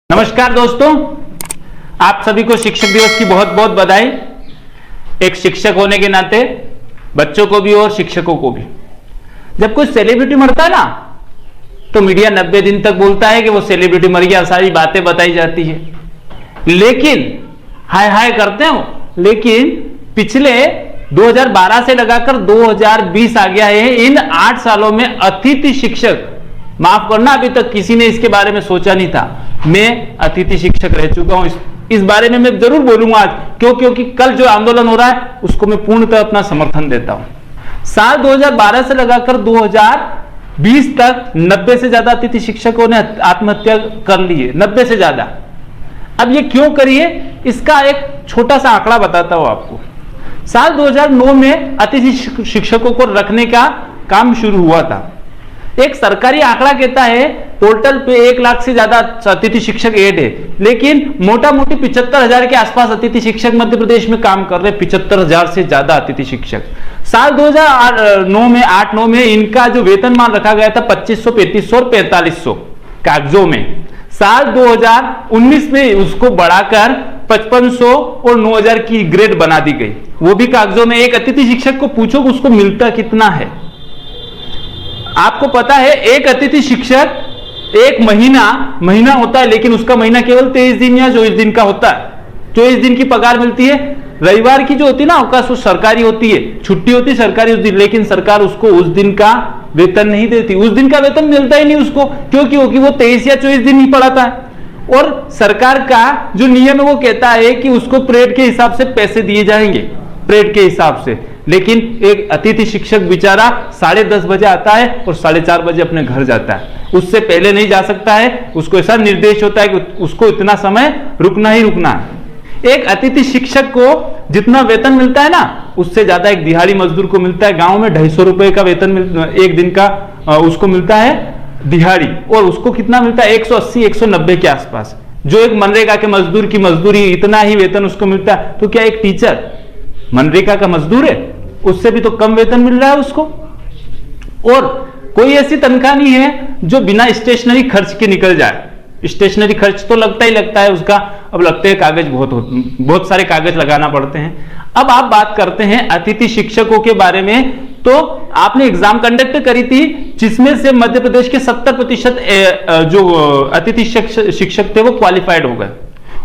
नमस्कार दोस्तों, आप सभी को शिक्षक दिवस की बहुत बहुत बधाई। एक शिक्षक होने के नाते बच्चों को भी और शिक्षकों को भी, जब कोई सेलिब्रिटी मरता है ना तो मीडिया 90 दिन तक बोलता है कि वो सेलिब्रिटी मर गया, सारी बातें बताई जाती है, लेकिन हाय हाय करते हो। लेकिन पिछले 2012 से लगाकर 2020 आ गया है, इन 8 सालों में अतिथि शिक्षक, माफ करना अभी तक किसी ने इसके बारे में सोचा नहीं था। मैं अतिथि शिक्षक रह चुका हूं, इस बारे में मैं जरूर बोलूंगा आज, क्योंकि कल जो आंदोलन हो रहा है उसको मैं पूर्णतः अपना समर्थन देता हूं। साल 2012 से लगाकर 2020 तक 90 से ज्यादा अतिथि शिक्षकों ने आत्महत्या कर ली है, 90 से ज्यादा। अब ये क्यों करी है, इसका एक छोटा सा आंकड़ा बताता हूं आपको। साल 2009 में अतिथि शिक्षकों को रखने का काम शुरू हुआ था। एक सरकारी आंकड़ा कहता है पोर्टल पे 1 लाख से ज्यादा अतिथि शिक्षक एड है, लेकिन मोटा मोटी 75,000 के आसपास अतिथि शिक्षक मध्य प्रदेश में काम कर रहे, 75,000 से ज्यादा अतिथि शिक्षक। साल 2009 में 8-9 में इनका जो वेतनमान रखा गया था 2500, 3500 और 4500 कागजों में। साल 2019 में उसको बढ़ाकर 5500 और 9000 की ग्रेड बना दी गई, वो भी कागजों में। एक अतिथि शिक्षक को पूछो उसको मिलता कितना है। आपको पता है एक अतिथि शिक्षक एक महीना होता है, लेकिन उसका महीना केवल 23 दिन या 24 दिन का होता है। 24 दिन की पगार मिलती है। रविवार की जो होती है ना अवकाश, वो सरकारी होती है, छुट्टी होती है सरकारी उस दिन, लेकिन सरकार उसको उस दिन का वेतन नहीं देती। उस दिन का वेतन मिलता ही नहीं उसको, क्योंकि वो 23 या 24 दिन ही पढ़ाता है। और सरकार का जो नियम है वो कहता है कि उसको परेड के हिसाब से पैसे दिए जाएंगे, परेड के हिसाब से। लेकिन एक अतिथि शिक्षक बेचारा 10:30 बजे आता है और 4:30 बजे अपने घर जाता है, उससे पहले नहीं जा सकता है। उसको ऐसा निर्देश होता है कि उसको इतना समय रुकना ही रुकना है। एक अतिथि शिक्षक को जितना वेतन मिलता है ना, उससे ज्यादा एक दिहाड़ी मजदूर को मिलता है। गांव में 250 रुपए का वेतन एक दिन का उसको मिलता है दिहाड़ी, और उसको कितना मिलता है 180-190 के आसपास। जो एक मनरेगा के मजदूर की मजदूरी, इतना ही वेतन उसको मिलता है। तो क्या एक टीचर मनरेगा का मजदूर है? उससे भी तो कम वेतन मिल रहा है उसको। और कोई ऐसी तनख्वाह नहीं है जो बिना स्टेशनरी खर्च के निकल जाए। स्टेशनरी खर्च तो लगता ही लगता है उसका। अब लगते हैं कागज, बहुत सारे कागज लगाना पड़ते हैं। अब आप बात करते हैं अतिथि शिक्षकों के बारे में, तो आपने एग्जाम कंडक्ट करी थी जिसमें से मध्य प्रदेश के 70% जो अतिथि शिक्षक थे वो क्वालिफाइड हो गए।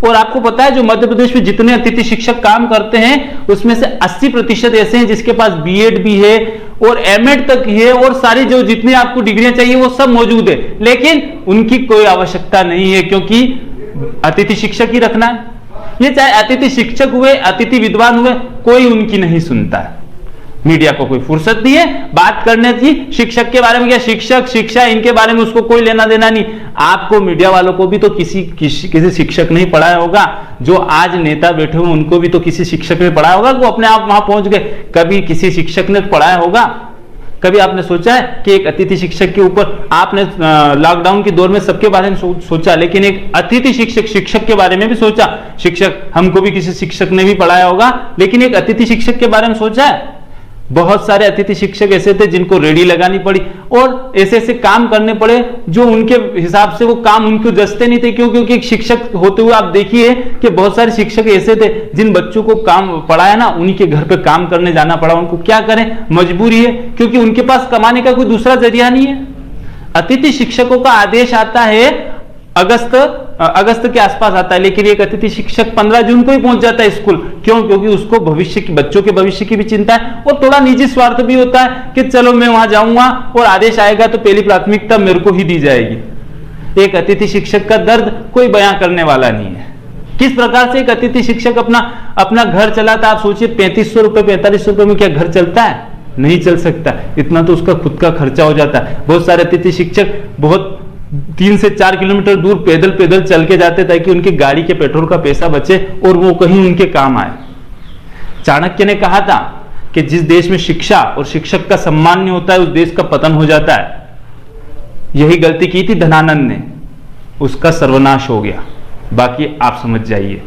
और आपको पता है जो मध्य प्रदेश में जितने अतिथि शिक्षक काम करते हैं उसमें से 80% ऐसे हैं जिसके पास बीएड भी है और एमएड तक है, और सारी जो जितनी आपको डिग्रियां चाहिए वो सब मौजूद है, लेकिन उनकी कोई आवश्यकता नहीं है, क्योंकि अतिथि शिक्षक ही रखना है। ये चाहे अतिथि शिक्षक हुए, अतिथि विद्वान हुए, कोई उनकी नहीं सुनता है। मीडिया को कोई फुर्सत नहीं है बात करने की शिक्षक के बारे में। क्या शिक्षक, शिक्षा, इनके बारे में उसको कोई लेना देना नहीं। आपको मीडिया वालों को भी तो किसी शिक्षक नहीं पढ़ाया होगा। जो आज नेता बैठे हुए उनको भी तो किसी शिक्षक ने पढ़ाया होगा, वो अपने आप वहां पहुंच गए। कभी किसी शिक्षक ने पढ़ाया होगा? कभी आपने सोचा है कि एक अतिथि शिक्षक के ऊपर, आपने लॉकडाउन के दौर में सबके बारे में सोचा, लेकिन एक अतिथि शिक्षक के बारे में भी सोचा? शिक्षक, हमको भी किसी शिक्षक ने भी पढ़ाया होगा, लेकिन एक अतिथि शिक्षक के बारे में सोचा है? बहुत सारे अतिथि शिक्षक ऐसे थे जिनको रेडी लगानी पड़ी और ऐसे ऐसे काम करने पड़े जो उनके हिसाब से वो काम उनको जचते नहीं थे। क्योंकि एक शिक्षक होते हुए आप देखिए कि बहुत सारे शिक्षक ऐसे थे जिन बच्चों को काम पढ़ाया ना, उन्हीं के घर पे काम करने जाना पड़ा उनको। क्या करें, मजबूरी है, क्योंकि उनके पास कमाने का कोई दूसरा जरिया नहीं है। अतिथि शिक्षकों का आदेश आता है अगस्त के आसपास आता है, लेकिन एक अतिथि शिक्षक 15 जून को ही पहुंच जाता है स्कूल। क्यों? क्योंकि उसको भविष्य की, बच्चों के भविष्य की भी चिंता है, और थोड़ा निजी स्वार्थ भी होता है कि चलो मैं वहां जाऊंगा और आदेश आएगा तो पहली प्राथमिकता मेरे को ही दी जाएगी। एक अतिथि शिक्षक का दर्द कोई बयां करने वाला नहीं है। किस प्रकार से एक अतिथि शिक्षक अपना घर चलाता। आप सोचिए 3500 रुपए, 4500 रुपए में क्या घर चलता है? नहीं चल सकता। इतना तो उसका खुद का खर्चा हो जाता है। बहुत सारे अतिथि शिक्षक बहुत 3 से 4 किलोमीटर दूर पैदल चल के जाते ताकि उनकी गाड़ी के पेट्रोल का पैसा बचे और वो कहीं उनके काम आए। चाणक्य ने कहा था कि जिस देश में शिक्षा और शिक्षक का सम्मान नहीं होता है उस देश का पतन हो जाता है। यही गलती की थी धनानंद ने, उसका सर्वनाश हो गया। बाकी आप समझ जाइए।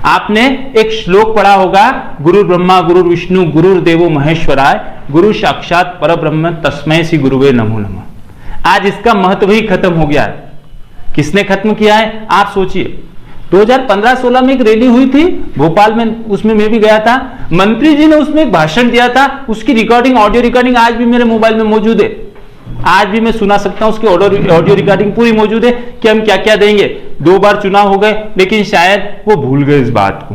आपने एक श्लोक पढ़ा होगा, गुरु ब्रह्मा गुरु विष्णु गुरुर्देवो महेश्वराय गुरु साक्षात परब्रह्म तस्मै श्री गुरुवे नमो नमः। आज इसका महत्व ही खत्म हो गया है। किसने खत्म किया है? आप सोचिए। 2015-16 में एक रैली हुई थी भोपाल में, उसमें मैं भी गया था। मंत्री जी ने उसमें एक भाषण दिया था, उसकी रिकॉर्डिंग, ऑडियो रिकॉर्डिंग आज भी मेरे मोबाइल में मौजूद है। आज भी मैं सुना सकता हूं, उसकी ऑडियो रिकॉर्डिंग पूरी मौजूद है कि हम क्या क्या देंगे। 2 बार चुनाव हो गए, लेकिन शायद वो भूल गए इस बात को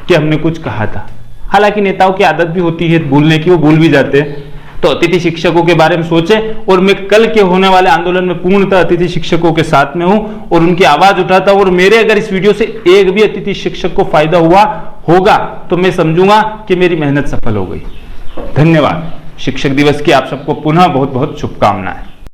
कि हमने कुछ कहा था। हालांकि नेताओं की आदत भी होती है भूलने की, वो भूल भी जाते हैं। तो अतिथि शिक्षकों के बारे में सोचें, और मैं कल के होने वाले आंदोलन में पूर्णतः अतिथि शिक्षकों के साथ में हूं और उनकी आवाज उठाता हूं। और मेरे अगर इस वीडियो से एक भी अतिथि शिक्षक को फायदा हुआ होगा तो मैं समझूंगा कि मेरी मेहनत सफल हो गई। धन्यवाद। शिक्षक दिवस की आप सबको पुनः बहुत बहुत शुभकामनाएं।